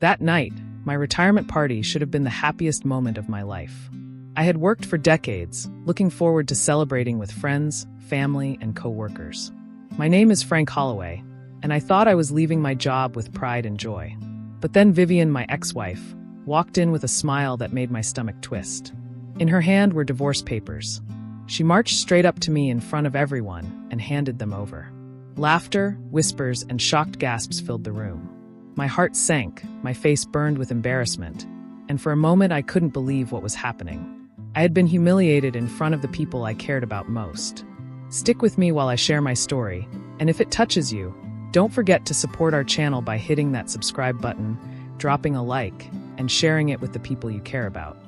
That night, my retirement party should have been the happiest moment of my life. I had worked for decades, looking forward to celebrating with friends, family, and co-workers. My name is Frank Holloway, and I thought I was leaving my job with pride and joy. But then Vivian, my ex-wife, walked in with a smile that made my stomach twist. In her hand were divorce papers. She marched straight up to me in front of everyone and handed them over. Laughter, whispers, and shocked gasps filled the room. My heart sank, my face burned with embarrassment, and for a moment I couldn't believe what was happening. I had been humiliated in front of the people I cared about most. Stick with me while I share my story, and if it touches you, don't forget to support our channel by hitting that subscribe button, dropping a like, and sharing it with the people you care about.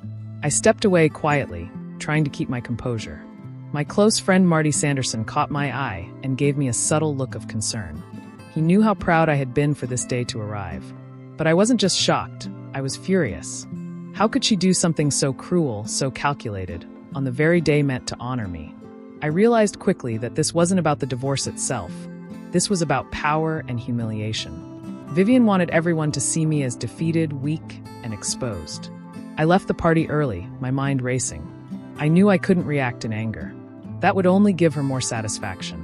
I stepped away quietly, trying to keep my composure. My close friend Marty Sanderson caught my eye and gave me a subtle look of concern. He knew how proud I had been for this day to arrive. But I wasn't just shocked, I was furious. How could she do something so cruel, so calculated, on the very day meant to honor me? I realized quickly that this wasn't about the divorce itself. This was about power and humiliation. Vivian wanted everyone to see me as defeated, weak, and exposed. I left the party early, my mind racing. I knew I couldn't react in anger. That would only give her more satisfaction.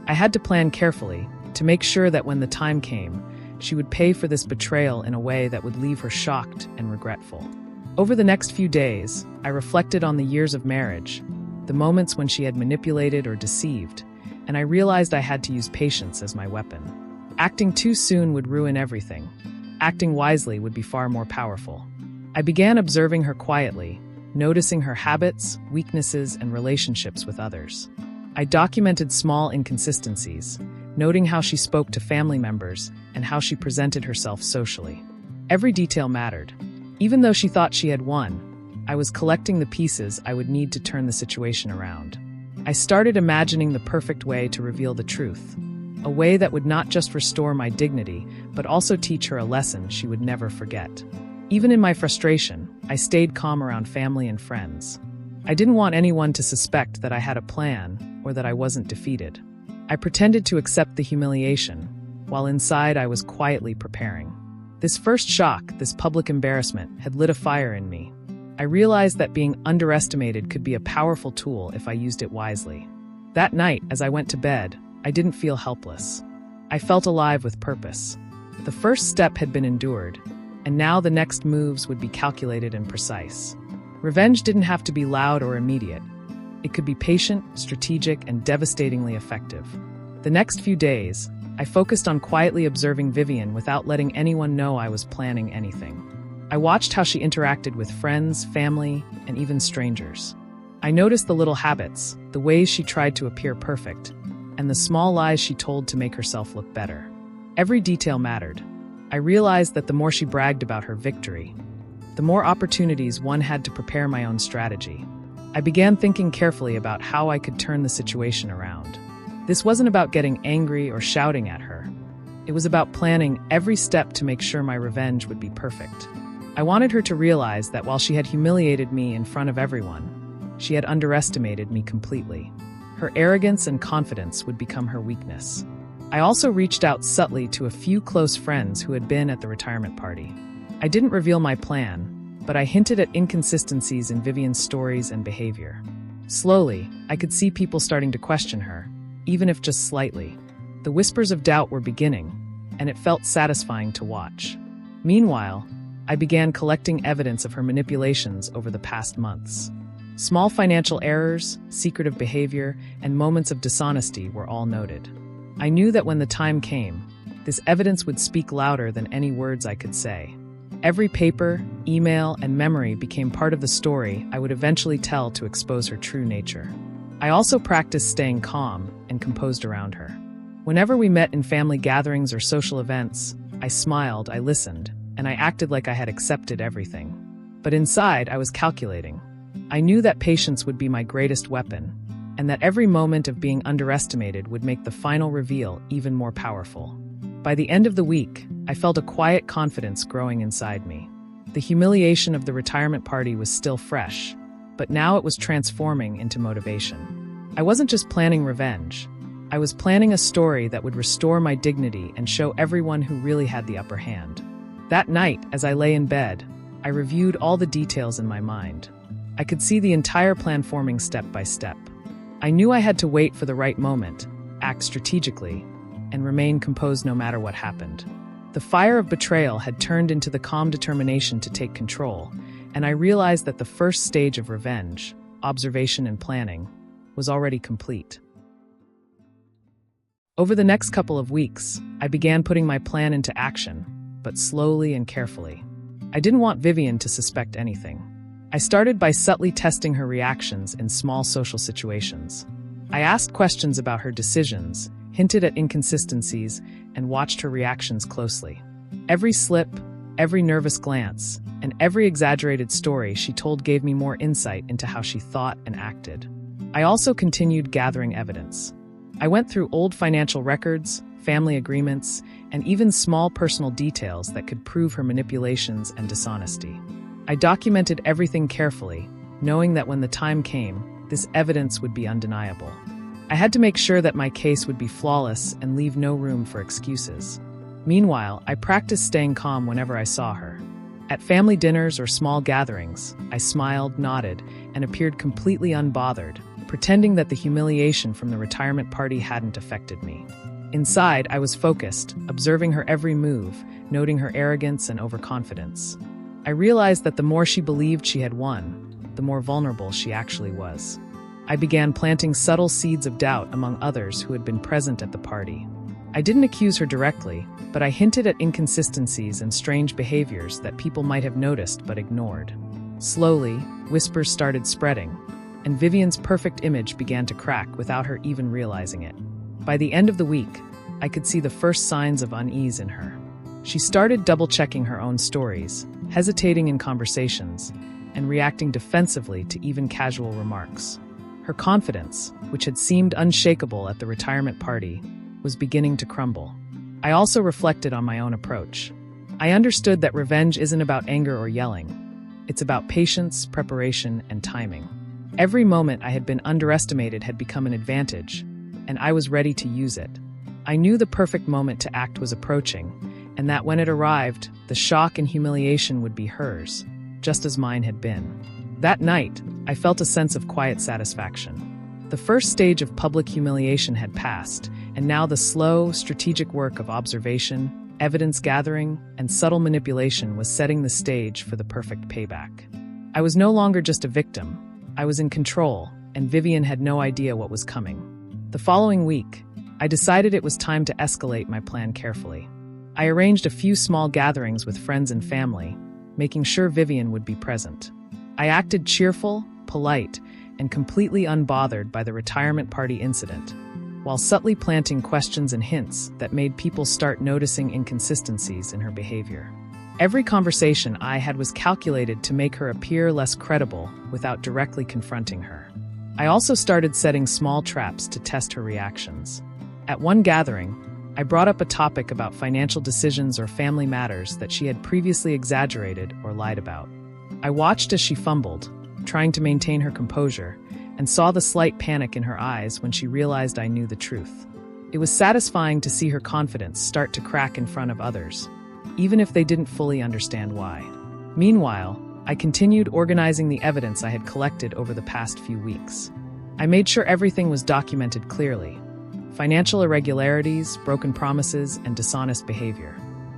I had to plan carefully, to make sure that when the time came, she would pay for this betrayal in a way that would leave her shocked and regretful. Over the next few days, I reflected on the years of marriage, the moments when she had manipulated or deceived, and I realized I had to use patience as my weapon. Acting too soon would ruin everything. Acting wisely would be far more powerful. I began observing her quietly, noticing her habits, weaknesses, and relationships with others. I documented small inconsistencies, noting how she spoke to family members and how she presented herself socially. Every detail mattered. Even though she thought she had won, I was collecting the pieces I would need to turn the situation around. I started imagining the perfect way to reveal the truth, a way that would not just restore my dignity, but also teach her a lesson she would never forget. Even in my frustration, I stayed calm around family and friends. I didn't want anyone to suspect that I had a plan or that I wasn't defeated. I pretended to accept the humiliation, while inside I was quietly preparing. This first shock, this public embarrassment, had lit a fire in me. I realized that being underestimated could be a powerful tool if I used it wisely. That night, as I went to bed, I didn't feel helpless. I felt alive with purpose. The first step had been endured, and now the next moves would be calculated and precise. Revenge didn't have to be loud or immediate. It could be patient, strategic, and devastatingly effective. The next few days, I focused on quietly observing Vivian without letting anyone know I was planning anything. I watched how she interacted with friends, family, and even strangers. I noticed the little habits, the ways she tried to appear perfect, and the small lies she told to make herself look better. Every detail mattered. I realized that the more she bragged about her victory, the more opportunities one had to prepare my own strategy. I began thinking carefully about how I could turn the situation around. This wasn't about getting angry or shouting at her. It was about planning every step to make sure my revenge would be perfect. I wanted her to realize that while she had humiliated me in front of everyone, she had underestimated me completely. Her arrogance and confidence would become her weakness. I also reached out subtly to a few close friends who had been at the retirement party. I didn't reveal my plan, but I hinted at inconsistencies in Vivian's stories and behavior. Slowly, I could see people starting to question her, even if just slightly. The whispers of doubt were beginning, and it felt satisfying to watch. Meanwhile, I began collecting evidence of her manipulations over the past months. Small financial errors, secretive behavior, and moments of dishonesty were all noted. I knew that when the time came, this evidence would speak louder than any words I could say. Every paper, email, and memory became part of the story I would eventually tell to expose her true nature. I also practiced staying calm and composed around her. Whenever we met in family gatherings or social events, I smiled, I listened, and I acted like I had accepted everything. But inside, I was calculating. I knew that patience would be my greatest weapon, and that every moment of being underestimated would make the final reveal even more powerful. By the end of the week, I felt a quiet confidence growing inside me. The humiliation of the retirement party was still fresh, but now it was transforming into motivation. I wasn't just planning revenge. I was planning a story that would restore my dignity and show everyone who really had the upper hand. That night, as I lay in bed, I reviewed all the details in my mind. I could see the entire plan forming step by step. I knew I had to wait for the right moment, act strategically, and remain composed no matter what happened. The fire of betrayal had turned into the calm determination to take control, and I realized that the first stage of revenge, observation and planning, was already complete. Over the next couple of weeks, I began putting my plan into action, but slowly and carefully. I didn't want Vivian to suspect anything. I started by subtly testing her reactions in small social situations. I asked questions about her decisions, hinted at inconsistencies, and watched her reactions closely. Every slip, every nervous glance, and every exaggerated story she told gave me more insight into how she thought and acted. I also continued gathering evidence. I went through old financial records, family agreements, and even small personal details that could prove her manipulations and dishonesty. I documented everything carefully, knowing that when the time came, this evidence would be undeniable. I had to make sure that my case would be flawless and leave no room for excuses. Meanwhile, I practiced staying calm whenever I saw her. At family dinners or small gatherings, I smiled, nodded, and appeared completely unbothered, pretending that the humiliation from the retirement party hadn't affected me. Inside, I was focused, observing her every move, noting her arrogance and overconfidence. I realized that the more she believed she had won, the more vulnerable she actually was. I began planting subtle seeds of doubt among others who had been present at the party. I didn't accuse her directly, but I hinted at inconsistencies and strange behaviors that people might have noticed but ignored. Slowly, whispers started spreading, and Vivian's perfect image began to crack without her even realizing it. By the end of the week, I could see the first signs of unease in her. She started double-checking her own stories, hesitating in conversations, and reacting defensively to even casual remarks. Her confidence, which had seemed unshakable at the retirement party, was beginning to crumble. I also reflected on my own approach. I understood that revenge isn't about anger or yelling. It's about patience, preparation, and timing. Every moment I had been underestimated had become an advantage, and I was ready to use it. I knew the perfect moment to act was approaching, and that when it arrived, the shock and humiliation would be hers, just as mine had been. That night, I felt a sense of quiet satisfaction. The first stage of public humiliation had passed, and now the slow, strategic work of observation, evidence gathering, and subtle manipulation was setting the stage for the perfect payback. I was no longer just a victim. I was in control, and Vivian had no idea what was coming. The following week, I decided it was time to escalate my plan carefully. I arranged a few small gatherings with friends and family, making sure Vivian would be present. I acted cheerful, polite, and completely unbothered by the retirement party incident, while subtly planting questions and hints that made people start noticing inconsistencies in her behavior. Every conversation I had was calculated to make her appear less credible without directly confronting her. I also started setting small traps to test her reactions. At one gathering, I brought up a topic about financial decisions or family matters that she had previously exaggerated or lied about. I watched as she fumbled, trying to maintain her composure, and saw the slight panic in her eyes when she realized I knew the truth. It was satisfying to see her confidence start to crack in front of others, even if they didn't fully understand why. Meanwhile, I continued organizing the evidence I had collected over the past few weeks. I made sure everything was documented clearly: financial irregularities, broken promises, and dishonest behavior.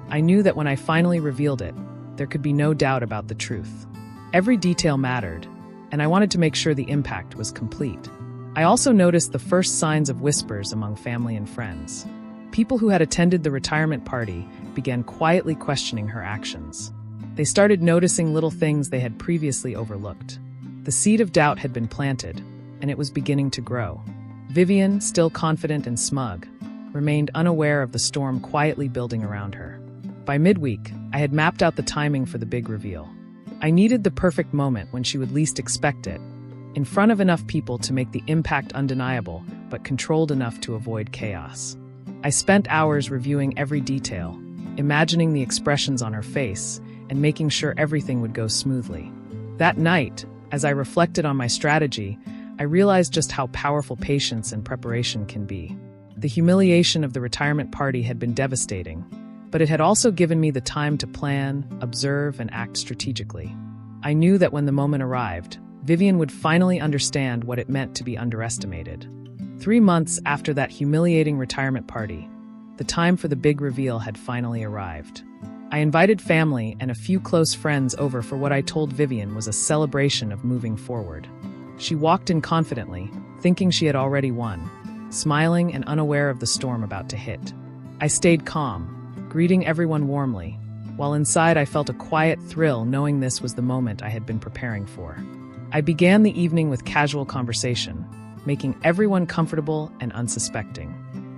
I knew that when I finally revealed it, there could be no doubt about the truth. Every detail mattered, and I wanted to make sure the impact was complete. I also noticed the first signs of whispers among family and friends. People who had attended the retirement party began quietly questioning her actions. They started noticing little things they had previously overlooked. The seed of doubt had been planted, and it was beginning to grow. Vivian, still confident and smug, remained unaware of the storm quietly building around her. By midweek, I had mapped out the timing for the big reveal. I needed the perfect moment when she would least expect it, in front of enough people to make the impact undeniable, but controlled enough to avoid chaos. I spent hours reviewing every detail, imagining the expressions on her face, and making sure everything would go smoothly. That night, as I reflected on my strategy, I realized just how powerful patience and preparation can be. The humiliation of the retirement party had been devastating, but it had also given me the time to plan, observe, and act strategically. I knew that when the moment arrived, Vivian would finally understand what it meant to be underestimated. 3 months after that humiliating retirement party, the time for the big reveal had finally arrived. I invited family and a few close friends over for what I told Vivian was a celebration of moving forward. She walked in confidently, thinking she had already won, smiling and unaware of the storm about to hit. I stayed calm, greeting everyone warmly, while inside I felt a quiet thrill knowing this was the moment I had been preparing for. I began the evening with casual conversation, making everyone comfortable and unsuspecting.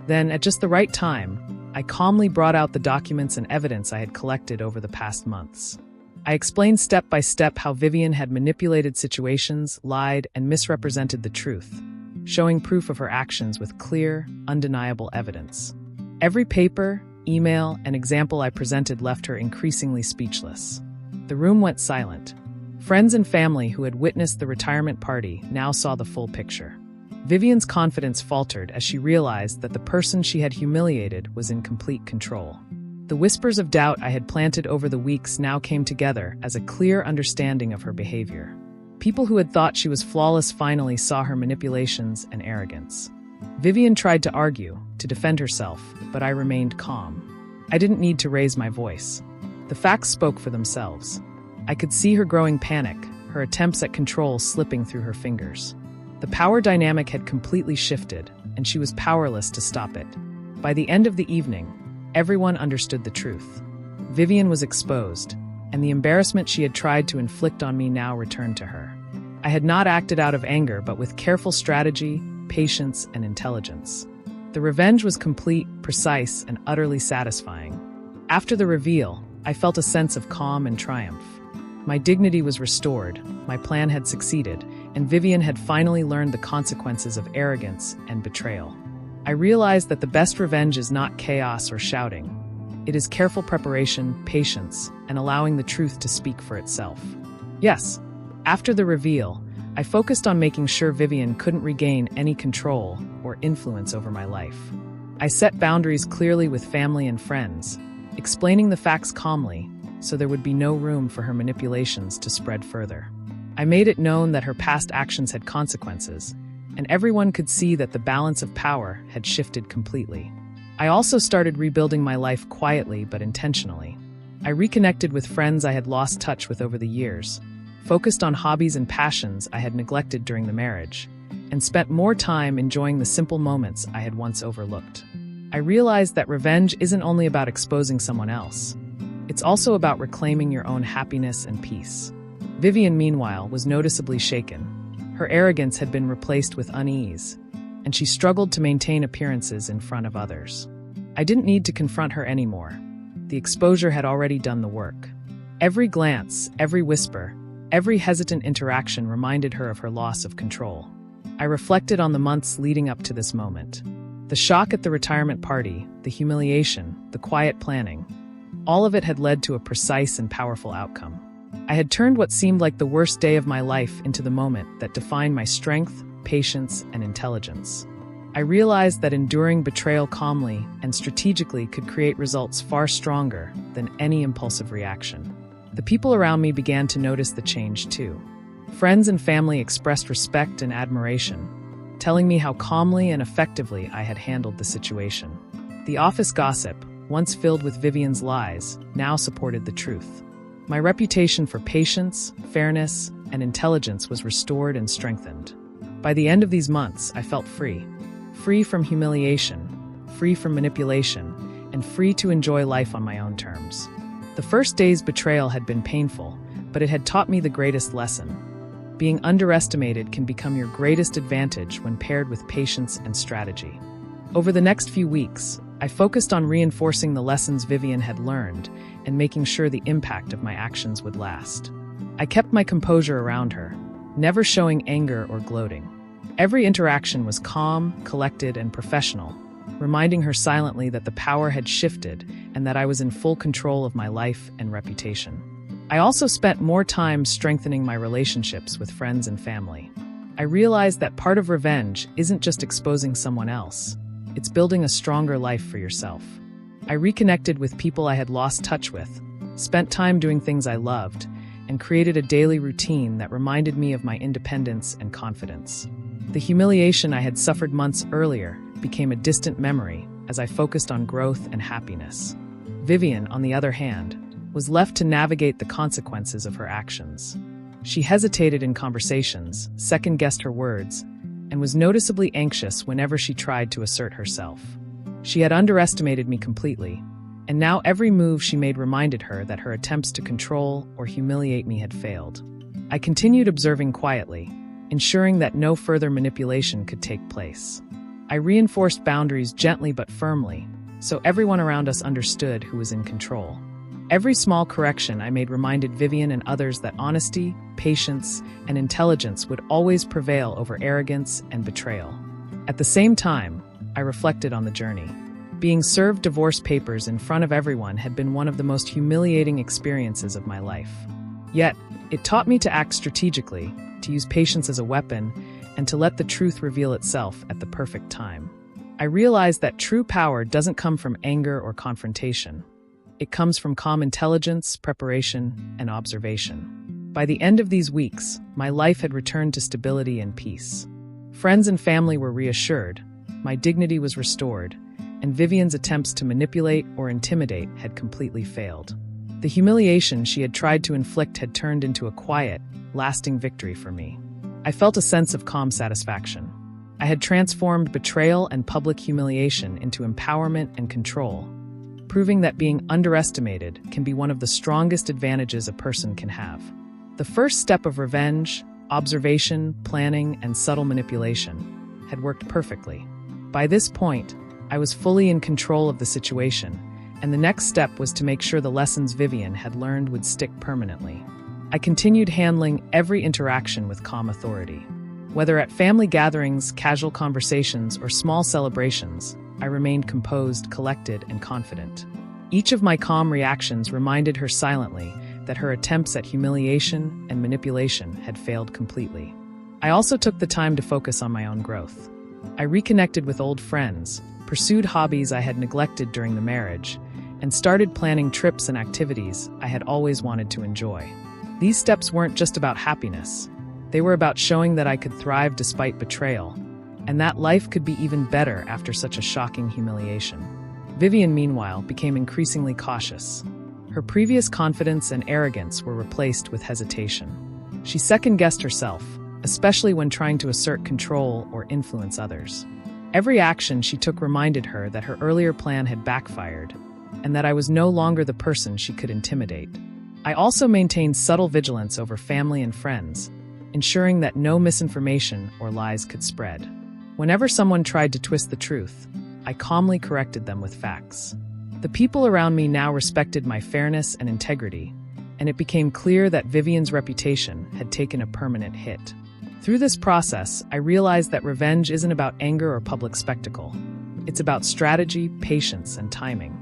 Then, at just the right time, I calmly brought out the documents and evidence I had collected over the past months. I explained step by step how Vivian had manipulated situations, lied, and misrepresented the truth, showing proof of her actions with clear, undeniable evidence. Every paper, email, and example I presented left her increasingly speechless. The room went silent. Friends and family who had witnessed the retirement party now saw the full picture. Vivian's confidence faltered as she realized that the person she had humiliated was in complete control. The whispers of doubt I had planted over the weeks now came together as a clear understanding of her behavior. People who had thought she was flawless finally saw her manipulations and arrogance. Vivian tried to argue, to defend herself, but I remained calm. I didn't need to raise my voice. The facts spoke for themselves. I could see her growing panic, her attempts at control slipping through her fingers. The power dynamic had completely shifted, and she was powerless to stop it. By the end of the evening, everyone understood the truth. Vivian was exposed, and the embarrassment she had tried to inflict on me now returned to her. I had not acted out of anger, but with careful strategy, patience, and intelligence. The revenge was complete, precise, and utterly satisfying. After the reveal, I felt a sense of calm and triumph. My dignity was restored, my plan had succeeded, and Vivian had finally learned the consequences of arrogance and betrayal. I realized that the best revenge is not chaos or shouting. It is careful preparation, patience, and allowing the truth to speak for itself. Yes, after the reveal, I focused on making sure Vivian couldn't regain any control or influence over my life. I set boundaries clearly with family and friends, explaining the facts calmly so there would be no room for her manipulations to spread further. I made it known that her past actions had consequences, and everyone could see that the balance of power had shifted completely. I also started rebuilding my life quietly but intentionally. I reconnected with friends I had lost touch with over the years, focused on hobbies and passions I had neglected during the marriage, and spent more time enjoying the simple moments I had once overlooked. I realized that revenge isn't only about exposing someone else. It's also about reclaiming your own happiness and peace. Vivian, meanwhile, was noticeably shaken. Her arrogance had been replaced with unease, and she struggled to maintain appearances in front of others. I didn't need to confront her anymore. The exposure had already done the work. Every glance, every whisper, every hesitant interaction reminded her of her loss of control. I reflected on the months leading up to this moment. The shock at the retirement party, the humiliation, the quiet planning, all of it had led to a precise and powerful outcome. I had turned what seemed like the worst day of my life into the moment that defined my strength, patience, and intelligence. I realized that enduring betrayal calmly and strategically could create results far stronger than any impulsive reaction. The people around me began to notice the change too. Friends and family expressed respect and admiration, telling me how calmly and effectively I had handled the situation. The office gossip, once filled with Vivian's lies, now supported the truth. My reputation for patience, fairness, and intelligence was restored and strengthened. By the end of these months, I felt free. Free from humiliation, free from manipulation, and free to enjoy life on my own terms. The first day's betrayal had been painful, but it had taught me the greatest lesson. Being underestimated can become your greatest advantage when paired with patience and strategy. Over the next few weeks, I focused on reinforcing the lessons Vivian had learned and making sure the impact of my actions would last. I kept my composure around her, never showing anger or gloating. Every interaction was calm, collected, and professional, reminding her silently that the power had shifted and that I was in full control of my life and reputation. I also spent more time strengthening my relationships with friends and family. I realized that part of revenge isn't just exposing someone else. It's building a stronger life for yourself. I reconnected with people I had lost touch with, spent time doing things I loved, and created a daily routine that reminded me of my independence and confidence. The humiliation I had suffered months earlier became a distant memory as I focused on growth and happiness. Vivian, on the other hand, was left to navigate the consequences of her actions. She hesitated in conversations, second-guessed her words, and was noticeably anxious whenever she tried to assert herself. She had underestimated me completely, and now every move she made reminded her that her attempts to control or humiliate me had failed. I continued observing quietly, ensuring that no further manipulation could take place. I reinforced boundaries gently but firmly, so everyone around us understood who was in control. Every small correction I made reminded Vivian and others that honesty, patience, and intelligence would always prevail over arrogance and betrayal. At the same time, I reflected on the journey. Being served divorce papers in front of everyone had been one of the most humiliating experiences of my life. Yet, it taught me to act strategically, to use patience as a weapon, and to let the truth reveal itself at the perfect time. I realized that true power doesn't come from anger or confrontation. It comes from calm intelligence, preparation, and observation. By the end of these weeks, my life had returned to stability and peace. Friends and family were reassured, my dignity was restored, and Vivian's attempts to manipulate or intimidate had completely failed. The humiliation she had tried to inflict had turned into a quiet, lasting victory for me. I felt a sense of calm satisfaction. I had transformed betrayal and public humiliation into empowerment and control, proving that being underestimated can be one of the strongest advantages a person can have. The first step of revenge, observation, planning, and subtle manipulation had worked perfectly. By this point, I was fully in control of the situation, and the next step was to make sure the lessons Vivian had learned would stick permanently. I continued handling every interaction with calm authority. Whether at family gatherings, casual conversations, or small celebrations, I remained composed, collected, and confident. Each of my calm reactions reminded her silently that her attempts at humiliation and manipulation had failed completely. I also took the time to focus on my own growth. I reconnected with old friends, pursued hobbies I had neglected during the marriage, and started planning trips and activities I had always wanted to enjoy. These steps weren't just about happiness. They were about showing that I could thrive despite betrayal, and that life could be even better after such a shocking humiliation. Vivian, meanwhile, became increasingly cautious. Her previous confidence and arrogance were replaced with hesitation. She second-guessed herself, especially when trying to assert control or influence others. Every action she took reminded her that her earlier plan had backfired, and that I was no longer the person she could intimidate. I also maintained subtle vigilance over family and friends, ensuring that no misinformation or lies could spread. Whenever someone tried to twist the truth, I calmly corrected them with facts. The people around me now respected my fairness and integrity, and it became clear that Vivian's reputation had taken a permanent hit. Through this process, I realized that revenge isn't about anger or public spectacle. It's about strategy, patience, and timing.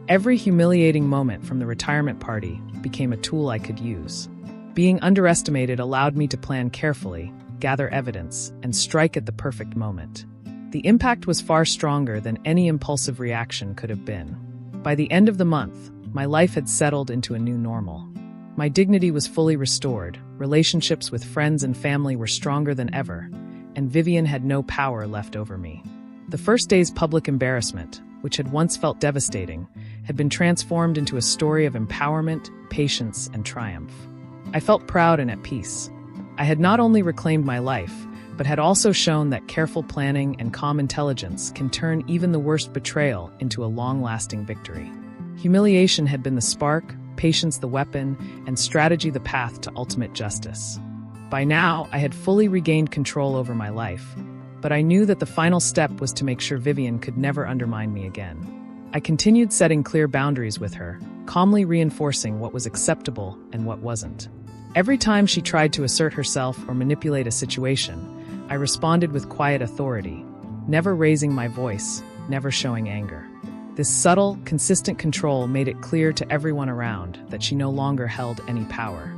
Every humiliating moment from the retirement party became a tool I could use. Being underestimated allowed me to plan carefully, gather evidence, and strike at the perfect moment. The impact was far stronger than any impulsive reaction could have been. By the end of the month, my life had settled into a new normal. My dignity was fully restored, relationships with friends and family were stronger than ever, and Vivian had no power left over me. The first day's public embarrassment, which had once felt devastating, had been transformed into a story of empowerment, patience, and triumph. I felt proud and at peace. I had not only reclaimed my life, but had also shown that careful planning and calm intelligence can turn even the worst betrayal into a long-lasting victory. Humiliation had been the spark, patience the weapon, and strategy the path to ultimate justice. By now, I had fully regained control over my life, but I knew that the final step was to make sure Vivian could never undermine me again. I continued setting clear boundaries with her, calmly reinforcing what was acceptable and what wasn't. Every time she tried to assert herself or manipulate a situation, I responded with quiet authority, never raising my voice, never showing anger. This subtle, consistent control made it clear to everyone around that she no longer held any power.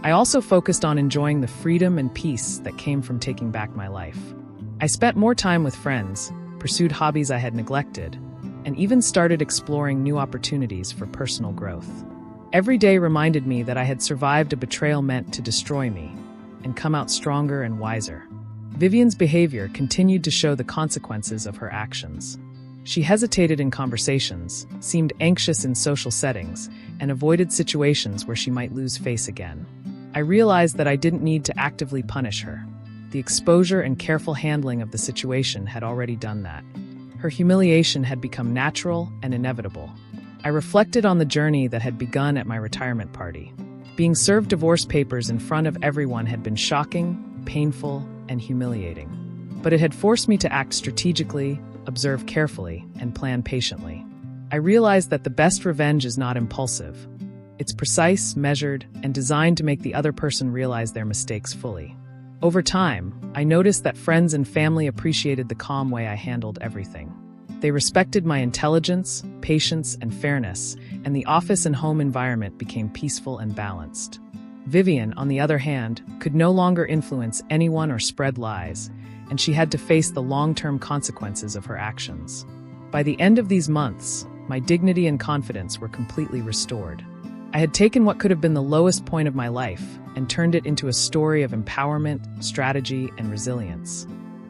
I also focused on enjoying the freedom and peace that came from taking back my life. I spent more time with friends, pursued hobbies I had neglected, and even started exploring new opportunities for personal growth. Every day reminded me that I had survived a betrayal meant to destroy me and come out stronger and wiser. Vivian's behavior continued to show the consequences of her actions. She hesitated in conversations, seemed anxious in social settings, and avoided situations where she might lose face again. I realized that I didn't need to actively punish her. The exposure and careful handling of the situation had already done that. Her humiliation had become natural and inevitable. I reflected on the journey that had begun at my retirement party. Being served divorce papers in front of everyone had been shocking, painful, and humiliating. But it had forced me to act strategically, observe carefully, and plan patiently. I realized that the best revenge is not impulsive. It's precise, measured, and designed to make the other person realize their mistakes fully. Over time, I noticed that friends and family appreciated the calm way I handled everything. They respected my intelligence, patience, and fairness, and the office and home environment became peaceful and balanced. Vivian, on the other hand, could no longer influence anyone or spread lies, and she had to face the long-term consequences of her actions. By the end of these months, my dignity and confidence were completely restored. I had taken what could have been the lowest point of my life and turned it into a story of empowerment, strategy, and resilience.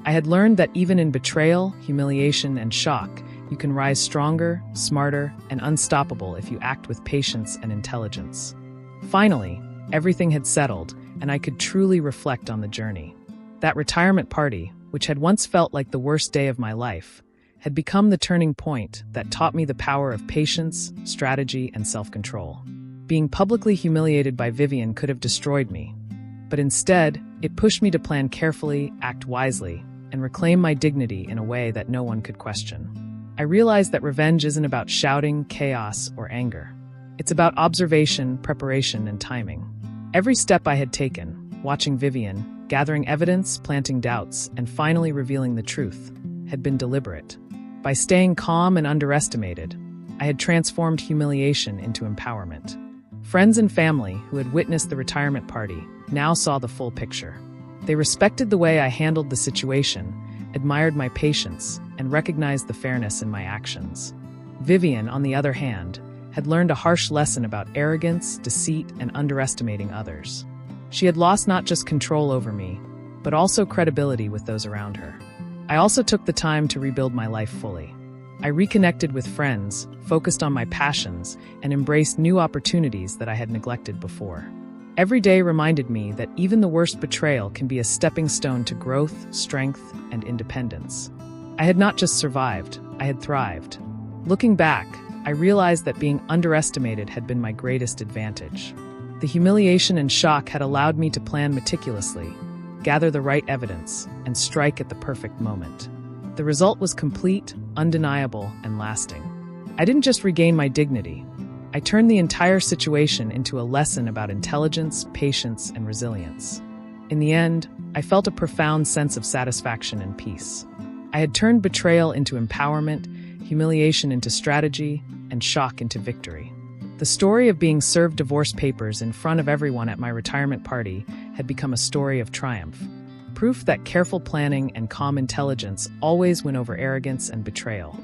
I had learned that even in betrayal, humiliation, and shock, you can rise stronger, smarter, and unstoppable if you act with patience and intelligence. Finally, everything had settled, and I could truly reflect on the journey. That retirement party, which had once felt like the worst day of my life, had become the turning point that taught me the power of patience, strategy, and self-control. Being publicly humiliated by Vivian could have destroyed me, but instead, it pushed me to plan carefully, act wisely, and reclaim my dignity in a way that no one could question. I realized that revenge isn't about shouting, chaos, or anger. It's about observation, preparation, and timing. Every step I had taken, watching Vivian, gathering evidence, planting doubts, and finally revealing the truth, had been deliberate. By staying calm and underestimated, I had transformed humiliation into empowerment. Friends and family who had witnessed the retirement party now saw the full picture. They respected the way I handled the situation, admired my patience, and recognized the fairness in my actions. Vivian, on the other hand, had learned a harsh lesson about arrogance, deceit, and underestimating others. She had lost not just control over me, but also credibility with those around her. I also took the time to rebuild my life fully. I reconnected with friends, focused on my passions, and embraced new opportunities that I had neglected before. Every day reminded me that even the worst betrayal can be a stepping stone to growth, strength, and independence. I had not just survived, I had thrived. Looking back, I realized that being underestimated had been my greatest advantage. The humiliation and shock had allowed me to plan meticulously, gather the right evidence, and strike at the perfect moment. The result was complete, undeniable, and lasting. I didn't just regain my dignity. I turned the entire situation into a lesson about intelligence, patience, and resilience. In the end, I felt a profound sense of satisfaction and peace. I had turned betrayal into empowerment, humiliation into strategy, and shock into victory. The story of being served divorce papers in front of everyone at my retirement party had become a story of triumph. Proof that careful planning and calm intelligence always win over arrogance and betrayal.